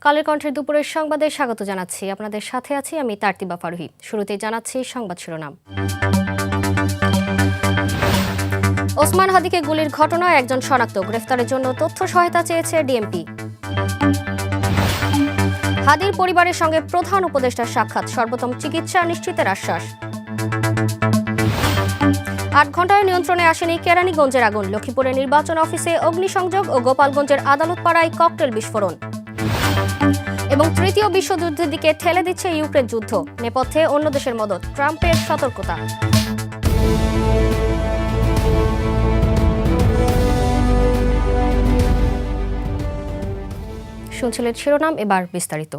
কালের কণ্ঠের দুপুরের সংবাদে স্বাগত জানাচ্ছি। আপনাদের সাথে আছি আমি তারতিবা ফারুহি। শুরুতেই জানাচ্ছি সংবাদ শিরোনাম। ওসমান হাদিকে গুলির ঘটনায় একজন শনাক্ত, গ্রেফতারের জন্য তথ্য সহায়তা চেয়েছে ডিএমপি। হাদির পরিবারের সঙ্গে প্রধান উপদেষ্টার সাক্ষাৎ, সর্বোত্তম চিকিৎসা নিশ্চিতের আশ্বাস। ৮ ঘণ্টায় নিয়ন্ত্রণে আসেনি কেরানীগঞ্জের আগুন, লক্ষ্মীপুরের নির্বাচন অফিসে অগ্নিসংযোগ ও গোপালগঞ্জের আদালতপাড়ায় ককটেল বিস্ফোরণ। এবং তৃতীয় বিশ্বযুদ্ধের দিকে ঠেলে দিচ্ছে ইউক্রেন যুদ্ধ, নেপথ্যে অন্য দেশের মদদ, ট্রাম্পের সতর্কতা। শুনছিলেন শিরোনাম, এবার বিস্তারিত।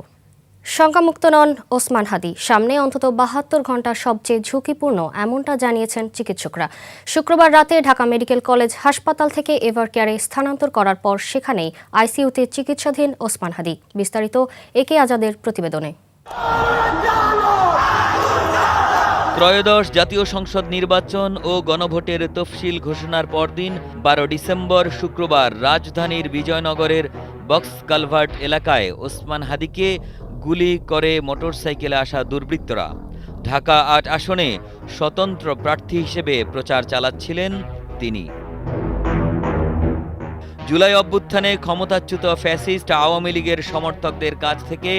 শঙ্কামুক্ত নন ওসমান হাদি, সামনে অন্তত ৭২ ঘণ্টা সবচেয়ে ঝুঁকিপূর্ণ, এমনটা জানিয়েছেন চিকিৎসকরা। শুক্রবার রাতে ঢাকা মেডিকেল কলেজ হাসপাতাল থেকে এভার কেয়ারে স্থানান্তর করার পর সেখানেই আইসিইউতে চিকিৎসাধীন ওসমান হাদি। বিস্তারিত একে আজাদের প্রতিবেদনে। ত্রয়োদশ জাতীয় সংসদ নির্বাচন ও গণভোটের তফসিল ঘোষণার পরদিন ১২ ডিসেম্বর শুক্রবার রাজধানীর বিজয়নগরের বক্স কালভার্ট এলাকায় ওসমান হাদিকে গুলি করে মোটরসাইকেলে আসা দুর্বৃত্তরা। ঢাকা ৮ আসনে স্বতন্ত্র প্রার্থী হিসেবে প্রচার চালাচ্ছিলেন তিনি। জুলাই অভ্যুত্থানে ক্ষমতাচ্যুত ফ্যাসিস্ট আওয়ামী লীগের সমর্থকদের কাছ থেকে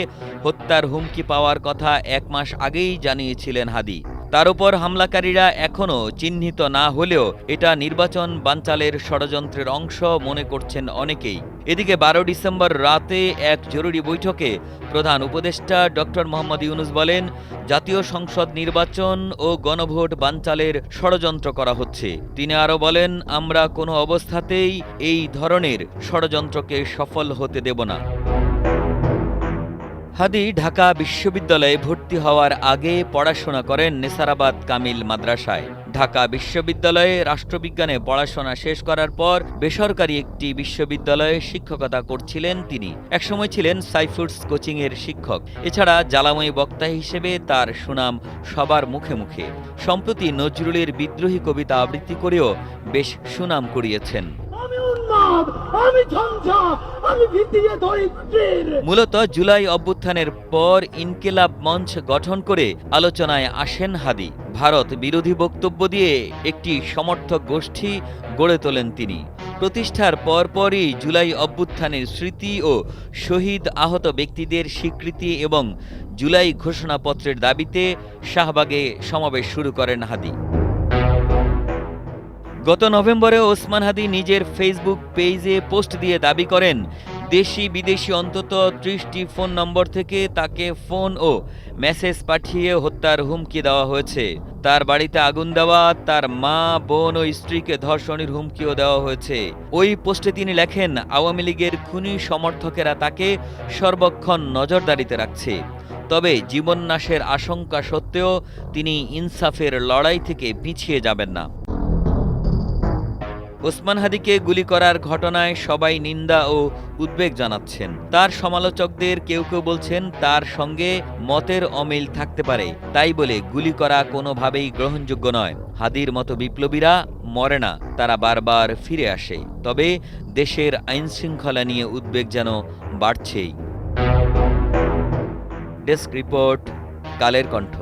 হত্যার হুমকি পাওয়ার কথা ১ মাস আগেই জানিয়েছিলেন হাদি। তার উপর হামলাকারীরা এখনও চিহ্নিত না হলেও এটা নির্বাচন বানচালের ষড়যন্ত্রের অংশ মনে করছেন অনেকেই। এদিকে ১২ ডিসেম্বর রাতে এক জরুরি বৈঠকে প্রধান উপদেষ্টা ডক্টর মোহাম্মদ ইউনূস বলেন, জাতীয় সংসদ নির্বাচন ও গণভোট বানচালের ষড়যন্ত্র করা হচ্ছে। তিনি আরও বলেন, আমরা কোনো অবস্থাতেই এই ধরনের ষড়যন্ত্রকে সফল হতে দেব না। হাদি ঢাকা বিশ্ববিদ্যালয়ে ভর্তি হওয়ার আগে পড়াশোনা করেন নেসারাবাদ কামিল মাদ্রাসায়। ঢাকা বিশ্ববিদ্যালয়ে রাষ্ট্রবিজ্ঞানে পড়াশোনা শেষ করার পর বেসরকারি একটি বিশ্ববিদ্যালয়ে শিক্ষকতা করছিলেন তিনি। একসময় ছিলেন সাইফুডস কোচিংয়ের শিক্ষক। এছাড়া জ্বালাময়ী বক্তা হিসেবে তার সুনাম সবার মুখে মুখে। সম্প্রতি নজরুলের বিদ্রোহী কবিতা আবৃত্তি করেও বেশ সুনাম কুড়িয়েছেন। মূলত জুলাই অভ্যুত্থানের পর ইনকিলাব মঞ্চ গঠন করে আলোচনায় আসেন হাদি। ভারত বিরোধী বক্তব্য দিয়ে একটি সমর্থক গোষ্ঠী গড়ে তোলেন তিনি। প্রতিষ্ঠার পরপরই জুলাই অভ্যুত্থানের স্মৃতি ও শহীদ আহত ব্যক্তিদের স্বীকৃতি এবং জুলাই ঘোষণাপত্রের দাবিতে শাহবাগে সমাবেশ শুরু করেন হাদি। গত নভেম্বরে ওসমান হাদি নিজের ফেসবুক পেজে পোস্ট দিয়ে দাবি করেন, দেশি বিদেশি অন্তত ৩০টি ফোন নম্বর থেকে তাকে ফোন ও মেসেজ পাঠিয়ে হত্যার হুমকি দেওয়া হয়েছে। তার বাড়িতে আগুন দেওয়া, তার মা, বোন ও স্ত্রীকে ধর্ষণের হুমকিও দেওয়া হয়েছে। ওই পোস্টে তিনি লেখেন, আওয়ামী লীগের খুনি সমর্থকেরা তাকে সর্বক্ষণ নজরদারিতে রাখছে। তবে জীবননাশের আশঙ্কা সত্ত্বেও তিনি ইনসাফের লড়াই থেকে পিছিয়ে যাবেন না। ওসমান হাদিকে গুলি করার ঘটনায় সবাই নিন্দা ও উদ্বেগ জানাচ্ছেন। তার সমালোচকদের কেউ কেউ বলছেন তার সঙ্গে মতের অমিল থাকতে পারে, তাই বলে গুলি করা কোনোভাবেই গ্রহণযোগ্য নয়। হাদির মতো বিপ্লবীরা মরে না, তারা বারবার ফিরে আসে। তবে দেশের আইনশৃঙ্খলা নিয়ে উদ্বেগ যেন বাড়ছেই। Desk report, Kaler Kantho.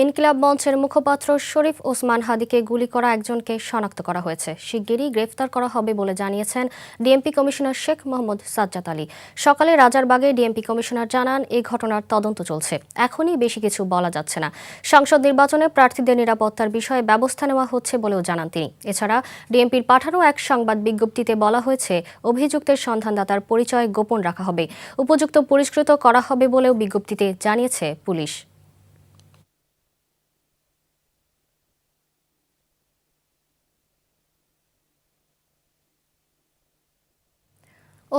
ইনকিলাব মঞ্চের মুখপাত্র শরীফ ওসমান হাদিকে গুলি করা একজনকে শনাক্ত করা হয়েছে। শিগগিরই গ্রেফতার করা হবে বলে জানিয়েছেন ডিএমপি কমিশনার শেখ মোহাম্মদ সাজ্জাদ আলী। সকালে রাজারবাগে ডিএমপি কমিশনার জানান, এই ঘটনার তদন্ত চলছে, এখনই বেশি কিছু বলা যাচ্ছে না। সংসদ নির্বাচনে প্রার্থীদের নিরাপত্তার বিষয়ে ব্যবস্থা নেওয়া হচ্ছে বলেও জানান তিনি। এছাড়া ডিএমপির পাঠানো এক সংবাদ বিজ্ঞপ্তিতে বলা হয়েছে, অভিযুক্তের সন্ধানদাতার পরিচয় গোপন রাখা হবে, উপযুক্ত পুরস্কৃত করা হবে বলেও বিজ্ঞপ্তিতে জানিয়েছে পুলিশ।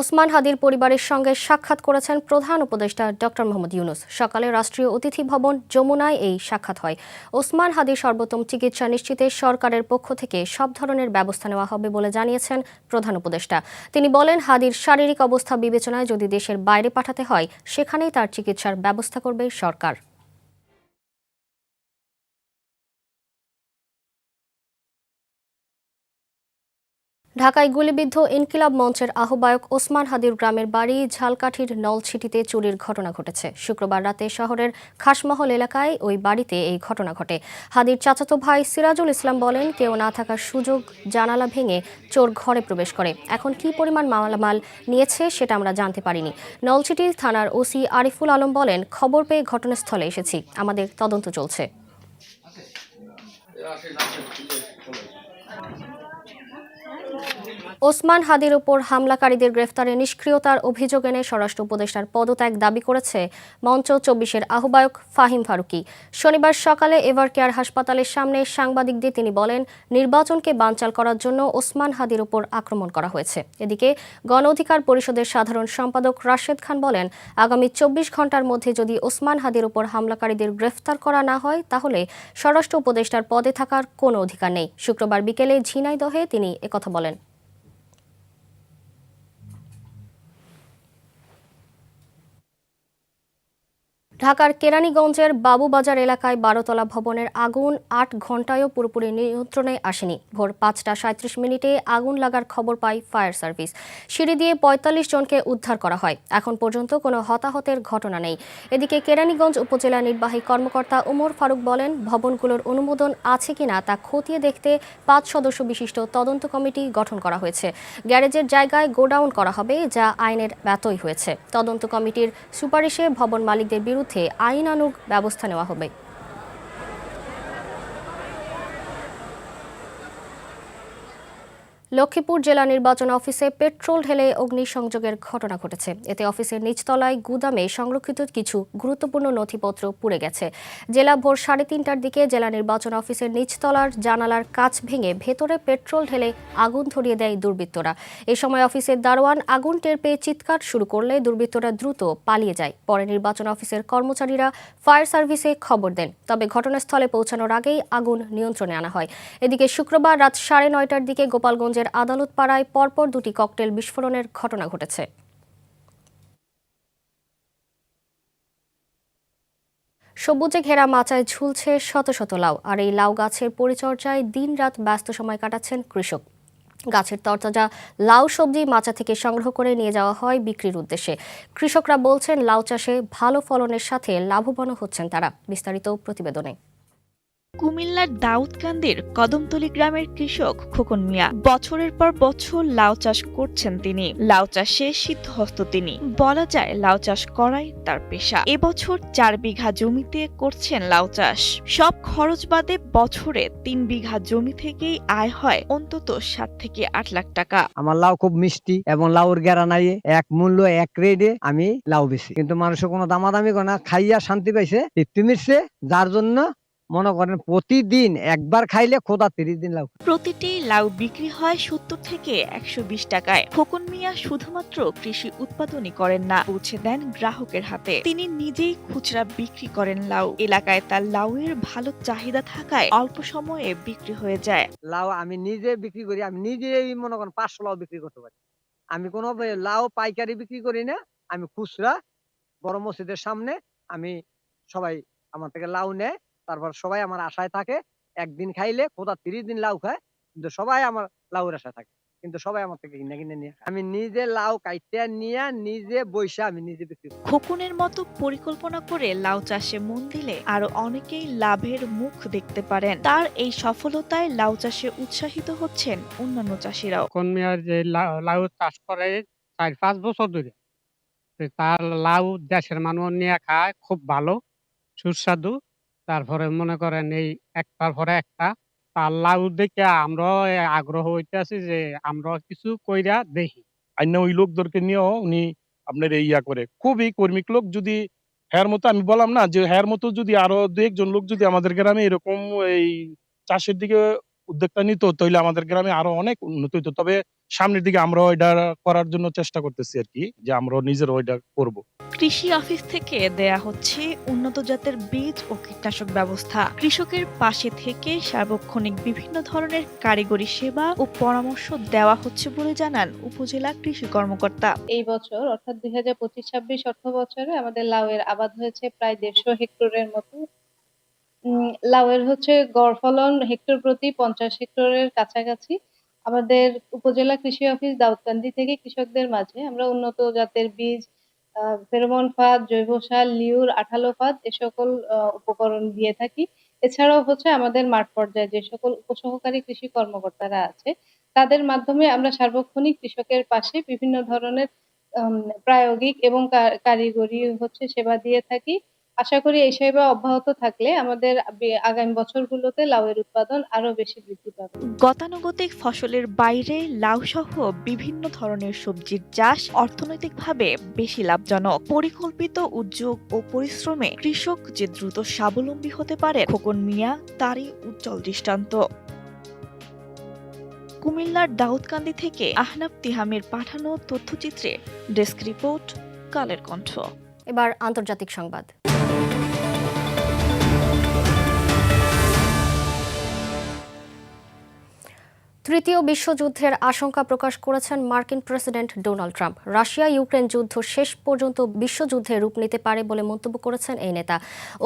ওসমান হাদির পরিবারের সঙ্গে সাক্ষাৎ করেছেন প্রধান উপদেষ্টা ডক্টর মোহাম্মদ ইউনূস। সকালে রাষ্ট্রীয় অতিথি ভবন যমুনায় এই সাক্ষাৎ হয়। ওসমান হাদির সর্বোত্তম চিকিৎসা নিশ্চিতে সরকারের পক্ষ থেকে সব ধরনের ব্যবস্থা নেওয়া হবে বলে জানিয়েছেন প্রধান উপদেষ্টা। তিনি বলেন, হাদির শারীরিক অবস্থা বিবেচনায় যদি দেশের বাইরে পাঠাতে হয়, সেখানেই তার চিকিৎসার ব্যবস্থা করবে সরকার। ঢাকায় গুলিবিদ্ধ ইনকিলাব মঞ্চের আহ্বায়ক ওসমান হাদির গ্রামের বাড়ি ঝালকাঠির নলছিটিতে চুরির ঘটনা ঘটেছে। শুক্রবার রাতে শহরের খাসমহল এলাকায় ওই বাড়িতে এই ঘটনা ঘটে। হাদির চাচাতো ভাই সিরাজুল ইসলাম বলেন, কেউ না থাকার সুযোগ জানালা ভেঙে চোর ঘরে প্রবেশ করে। এখন কী পরিমাণ মালামাল নিয়েছে সেটা আমরা জানতে পারিনি। নলছিটি থানার ওসি আরিফুল আলম বলেন, খবর পেয়ে ঘটনাস্থলে এসেছি, আমাদের তদন্ত চলছে। ওসমান হাদির উপর হামলাকারীদের গ্রেফতারে নিষ্ক্রিয়তার অভিযোগ এনে স্বরাষ্ট্র উপদেষ্টার পদত্যাগ দাবি করেছে মঞ্চ ২৪-এর আহ্বায়ক ফাহিম ফারুকী। শনিবার সকালে এভারকেয়ার হাসপাতালের সামনে সাংবাদিকদের তিনি বলেন, নির্বাচনকে বানচাল করার জন্য ওসমান হাদির উপর আক্রমণ করা হয়েছে। এদিকে গণ অধিকার পরিষদের সাধারণ সম্পাদক রাশেদ খান বলেন, আগামী ২৪ ঘণ্টার মধ্যে যদি ওসমান হাদির উপর হামলাকারীদের গ্রেফতার করা না হয় তাহলে স্বরাষ্ট্র উপদেষ্টার পদে থাকার কোনো অধিকার নেই। শুক্রবার বিকেলে ঝিনাইদহে তিনি একথা বলেন। ঢাকার কেরানীগঞ্জের বাবুবাজার এলাকায় ১২তলা ভবনের আগুন ৮ ঘণ্টায়ও পুরোপুরি নিয়ন্ত্রণে আসেনি। ভোর ৫টা ৩৭ মিনিটে আগুন লাগার খবর পায় ফায়ার সার্ভিস। সিঁড়ি দিয়ে ৪৫ জনকে উদ্ধার করা হয়। এখন পর্যন্ত কোনো হতাহতের ঘটনা নেই। এদিকে কেরানীগঞ্জ উপজেলা নির্বাহী কর্মকর্তা ওমর ফারুক বলেন, ভবনগুলোর অনুমোদন আছে কিনা তা খতিয়ে দেখতে ৫ সদস্য বিশিষ্ট তদন্ত কমিটি গঠন করা হয়েছে। গ্যারেজের জায়গায় গোডাউন করা হবে, যা আইনের ব্যত্যয় হয়েছে। তদন্ত কমিটির সুপারিশে ভবন মালিকদের বিরুদ্ধে আইনানুগ ব্যবস্থা নেওয়া হবে। লক্ষ্মীপুর জেলা নির্বাচন অফিসে পেট্রোল ঢেলে অগ্নিসংযোগের ঘটনা ঘটেছে। এতে অফিসের নিচতলায় গুদামে সংরক্ষিত কিছু গুরুত্বপূর্ণ নথিপত্র পুড়ে গেছে। জেলা ভোর ৩:৩০টার দিকে জেলা নির্বাচন অফিসের নিচতলার জানালার কাচ ভেঙে ভেতরে পেট্রোল ঢেলে আগুন ধরিয়ে দেয় দুর্বৃত্তরা। এ সময় অফিসের দারোয়ান আগুন টের পেয়ে চিৎকার শুরু করলে দুর্বৃত্তরা দ্রুত পালিয়ে যায়। পরে নির্বাচন অফিসের কর্মচারীরা ফায়ার সার্ভিসে খবর দেন, তবে ঘটনাস্থলে পৌঁছানোর আগেই আগুন নিয়ন্ত্রণে আনা হয়। এদিকে শুক্রবার রাত ৯:৩০টার দিকে গোপালগঞ্জের আদালত পাড়ায় পরপর দুটি ককটেল বিস্ফোরণের ঘটনা ঘটেছে। সবুজে ঘেরা মাচায় ঝুলছে শত শত লাউ, আর এই লাউ গাছের পরিচর্যায় দিনরাত ব্যস্ত সময় কাটাচ্ছেন কৃষক। গাছের তরতাজা লাউ সবজি মাচা থেকে সংগ্রহ করে নিয়ে যাওয়া হয় বিক্রির উদ্দেশ্যে। কৃষকরা বলছেন, লাউ চাষে ভালো ফলনের সাথে লাভবানও হচ্ছেন তারা। বিস্তারিত প্রতিবেদনে। কুমিল্লার দাউদকান্দির কদমতলী গ্রামের কৃষক খোকন মিয়া বছরের পর বছর লাউ চাষ করছেন তিনি। লাউ চাষে সিদ্ধহস্ত তিনি, বলা যায় লাউ চাষ করাই তার পেশা। এবছর ৪ বিঘা জমিতে করছেন লাউ চাষ। সব খরচ বাদে বছরে ৩ বিঘা জমি থেকেই আয় হয় অন্তত ৭ থেকে ৮ লাখ টাকা। আমার লাউ খুব মিষ্টি এবং লাউর গেরা নাই এক মূল্য এক রেটে আমি লাউ বেশি, কিন্তু মানুষের কোনো দামাদামি করে না, খাইয়া শান্তি পাইছে, তৃপ্তি মিটছে, যার জন্য মনে করেন প্রতিদিন একবার খাইলে খোদা ৩০ দিন লাউ। প্রতিটি লাউ বিক্রি হয় ৭০ থেকে ১২০ টাকায়। খোকন মিয়া শুধুমাত্র কৃষি উৎপাদনই করেন না, পৌঁছে দেন গ্রাহকের হাতে। তিনি নিজেই খুচরা বিক্রি করেন লাউ। এলাকায় তার লাউয়ের ভালো চাহিদা থাকায় অল্প সময়ে বিক্রি হয়ে যায়। লাউ আমি নিজে বিক্রি করি, আমি নিজেই মনে করেন ৫০০ লাউ বিক্রি করতে পারি। আমি কোনো লাউ পাইকারি বিক্রি করি না, আমি খুচরা বড় মসজিদের সামনে আমি সবাই আমার থেকে লাউ নেয়, তারপর সবাই আমার আশায় থাকে। একদিন খাইলে খোদা ৩০ দিন লাউ খায়, কিন্তু সবাই আমার লাউয়ের আশায় থাকে, কিন্তু সবাই আমার থেকে কিনে কিনে নিয়ে খায়। আমি নিজে লাউ কাইটে নিয়ে নিজে বইসা আমি নিজে বিক্রি করি। খোকনের মতো পরিকল্পনা করে লাউ চাষে মন দিলে আরো অনেকেই লাভের মুখ দেখতে পারেন। তার এই সফলতায় লাউ চাষে উৎসাহিত হচ্ছেন অন্যান্য চাষিরাও। খোকন মিয়ার যে লাউ চাষ করে ৪-৫ বছর ধরে, তার লাউ দেশের মানুষ নিয়ে খায়, খুব ভালো সুস্বাদু। তারপরে মনে করেন এই একটার পরে একটা তার লাউ দেখে আমরা আগ্রহ হইতেছি যে আমরা কিছু কইরা দেখি। অন্য ওই লোকদেরকে নিয়েও উনি আপনার এই ইয়া করে খুবই কর্মিক লোক। যদি হ্যার মতো আমি বললাম না যে হ্যার মতো যদি আরো ২-১ জন লোক যদি আমাদের গ্রামে এরকম এই চাষের দিকে উদ্যোগটা নিত, তাইলে আমাদের গ্রামে আরো অনেক উন্নতি হইতো। তবে সামনের দিকে আমরা ওইটা করার জন্য চেষ্টা করতেছি আরকি, যে আমরা নিজেরা ওইটা করব। কৃষি অফিস থেকে দেয়া হচ্ছে উন্নত জাতের বীজ ও কীটনাশক ব্যবস্থা। কৃষকের পাশে থেকে সার্বক্ষণিক বিভিন্ন ধরনের কারিগরি সেবা ও পরামর্শ দেওয়া হচ্ছে বলে জানান উপজেলা কৃষি কর্মকর্তা। এই বছর অর্থাৎ ২০২৫-২৬ অর্থ বছরে আমাদের লাউয়ের আবাদ হয়েছে প্রায় ১৫০ হেক্টরের মতো। লাউয়ের হচ্ছে গড় ফলন হেক্টর প্রতি ৫০ হেক্টরের কাছাকাছি। আমাদের উপজেলা কৃষি অফিস দাউদকান্দি থেকে কৃষকদের মাঝে আমরা উন্নত জাতের বীজ, ফেরোমন ফাঁদ, জৈব সার, লিউর, আঠালো ফাঁদ এ সকল উপকরণ দিয়ে থাকি। এছাড়াও হচ্ছে আমাদের মাঠ পর্যায়ে যে সকল উপসহকারী কৃষি কর্মকর্তারা আছে তাদের মাধ্যমে আমরা সার্বক্ষণিক কৃষকের পাশে বিভিন্ন ধরনের প্রায়োগিক এবং কারিগরি হচ্ছে সেবা দিয়ে থাকি। আশা করি এই সেবা অব্যাহত থাকলে আমাদের আগামী বছরগুলোতে লাউয়ের উৎপাদন আরো বেশি বৃদ্ধি পাবে। গতানুগতিক ফসলের বাইরে লাউ সহ বিভিন্ন ধরনের সবজির চাষ অর্থনৈতিকভাবে বেশি লাভজনক। পরিকল্পিত উদ্যোগ ও পরিশ্রমে কৃষক যে দ্রুত স্বাবলম্বী হতে পারে, খোকন মিয়া তারই উজ্জ্বল দৃষ্টান্ত। কুমিল্লার দাউদকান্দি থেকে আহনাফ তিহামের পাঠানো তথ্যচিত্রে ডেস্ক রিপোর্ট, কালের কণ্ঠ। এবার আন্তর্জাতিক সংবাদ। তৃতীয় বিশ্বযুদ্ধের আশঙ্কা প্রকাশ করেছেন মার্কিন president Donald Trump. Russia Ukraine যুদ্ধ শেষ পর্যন্ত বিশ্বযুদ্ধে রূপ নিতে পারে বলে মন্তব্য করেছেন এই নেতা।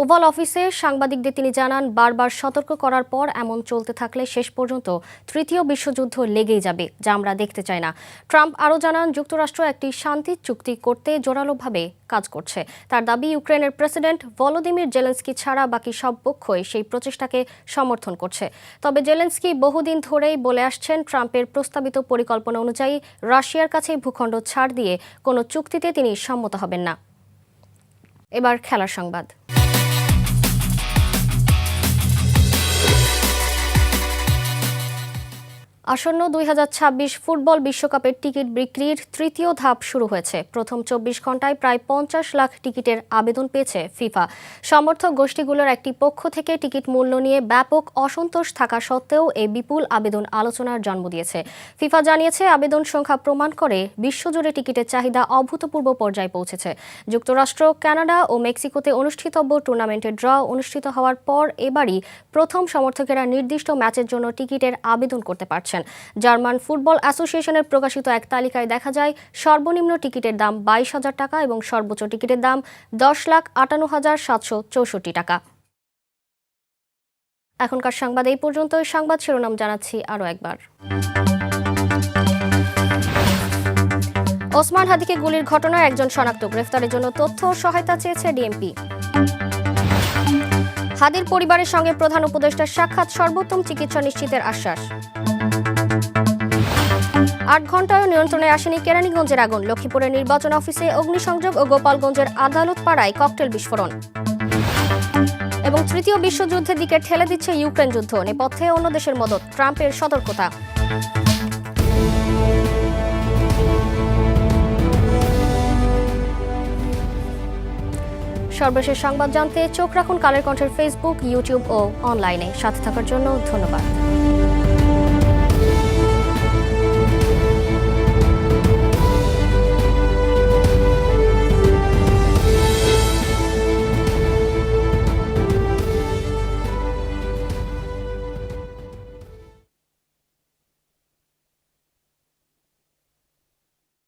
ওভাল অফিসে সাংবাদিকদের তিনি জানান, বারবার সতর্ক করার পর এমন চলতে থাকলে শেষ পর্যন্ত তৃতীয় বিশ্বযুদ্ধ লেগেই যাবে, যা আমরা দেখতে চাই না। ট্রাম্প আরও জানান, যুক্তরাষ্ট্র একটি শান্তি চুক্তি করতে জোরালোভাবে কাজ করছে। তার দাবি, ইউক্রেনের প্রেসিডেন্ট ভলোদিমির জেলেনস্কি ছাড়া বাকি সব পক্ষই সেই প্রচেষ্টাকে সমর্থন করছে। তবে জেলেনস্কি বহুদিন ধরেই বলে আসছেন, ট্রাম্পের প্রস্তাবিত পরিকল্পনা অনুযায়ী রাশিয়ার কাছে ভূখণ্ড ছাড় দিয়ে কোনো চুক্তিতে তিনি সম্মত হবেন না। এবার খেলার সংবাদ। আসন্ন 2026 ফুটবল বিশ্বকাপের টিকিট বিক্রির তৃতীয় ধাপ শুরু হয়েছে। প্রথম 24 ঘন্টায় প্রায় 50 লাখ টিকিটের আবেদন পেয়েছে ফিফা। সমর্থক গোষ্ঠীগুলোর একটি পক্ষ থেকে টিকিট মূল্য নিয়ে ব্যাপক অসন্তোষ থাকা সত্ত্বেও এই বিপুল আবেদন আলোচনার জন্ম দিয়েছে। ফিফা জানিয়েছে, আবেদন সংখ্যা প্রমাণ করে বিশ্বজুড়ে টিকিটের চাহিদা অভূতপূর্ব পর্যায়ে পৌঁছেছে। যুক্তরাষ্ট্র, কানাডা ও মেক্সিকোতে অনুষ্ঠিতব্য টুর্নামেন্টের ড্র অনুষ্ঠিত হওয়ার পর এবারই প্রথম সমর্থকেরা নির্দিষ্ট ম্যাচের জন্য টিকিটের আবেদন করতে পারছেন। জার্মান ফুটবল অ্যাসোসিয়েশনের প্রকাশিত এক তালিকায় দেখা যায়, সর্বনিম্ন টিকিটের দাম 22,000 টাকা এবং সর্বোচ্চ টিকিটের দাম 10,58,764 টাকা। এখনকার সংবাদ এই পর্যন্ত। সংবাদ শিরোনাম জানাচ্ছি আরও একবার। ওসমান হাদিকে গুলির ঘটনায় একজন শনাক্ত, গ্রেফতারের জন্য তথ্য ও সহায়তা চেয়েছে ডিএমপি। হাদির পরিবারের সঙ্গে প্রধান উপদেষ্টার সাক্ষাৎ, সর্বোত্তম চিকিৎসা নিশ্চিতের আশ্বাস। 8 ঘণ্টায়ও নিয়ন্ত্রণে আসেনি কেরানীগঞ্জের আগুন, লক্ষ্মীপুরের নির্বাচন অফিসে অগ্নিসংযোগ ও গোপালগঞ্জের আদালত পাড়ায় ককটেল বিস্ফোরণ। এবং তৃতীয় বিশ্বযুদ্ধের দিকে ঠেলে দিচ্ছে ইউক্রেন যুদ্ধ, নেপথ্যে অন্য দেশের মদদ, ট্রাম্পের সতর্কতা। সর্বশেষ সংবাদ জানতে চোখ রাখুন কালের কণ্ঠের ফেসবুক, ইউটিউব ও অনলাইনে। সাথে থাকার জন্য ধন্যবাদ।